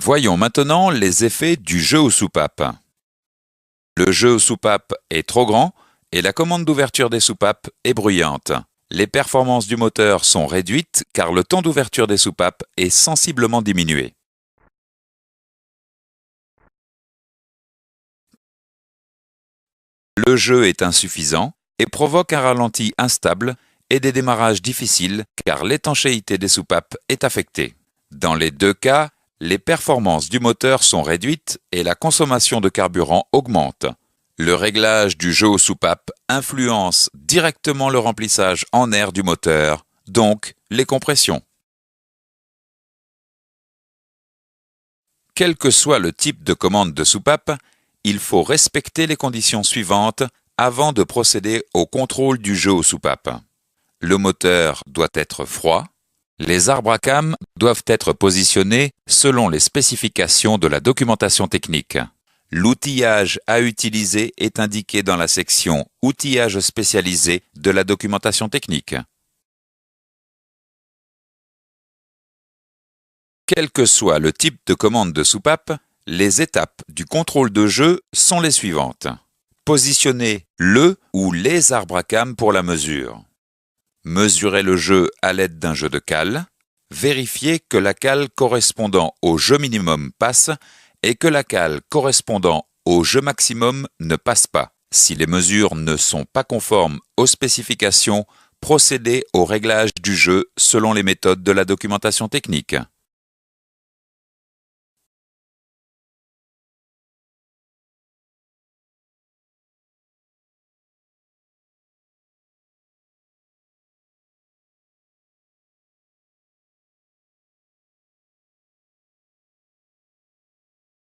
Voyons maintenant les effets du jeu aux soupapes. Le jeu aux soupapes est trop grand et la commande d'ouverture des soupapes est bruyante. Les performances du moteur sont réduites car le temps d'ouverture des soupapes est sensiblement diminué. Le jeu est insuffisant et provoque un ralenti instable et des démarrages difficiles car l'étanchéité des soupapes est affectée. Dans les deux cas, les performances du moteur sont réduites et la consommation de carburant augmente. Le réglage du jeu aux soupapes influence directement le remplissage en air du moteur, donc les compressions. Quel que soit le type de commande de soupape, il faut respecter les conditions suivantes avant de procéder au contrôle du jeu aux soupapes. Le moteur doit être froid. Les arbres à cames doivent être positionnés selon les spécifications de la documentation technique. L'outillage à utiliser est indiqué dans la section « Outillage spécialisé » de la documentation technique. Quel que soit le type de commande de soupape, les étapes du contrôle de jeu sont les suivantes. Positionner le ou les arbres à cames pour la mesure. Mesurer le jeu à l'aide d'un jeu de cale. Vérifier que la cale correspondant au jeu minimum passe et que la cale correspondant au jeu maximum ne passe pas. Si les mesures ne sont pas conformes aux spécifications, procéder au réglage du jeu selon les méthodes de la documentation technique.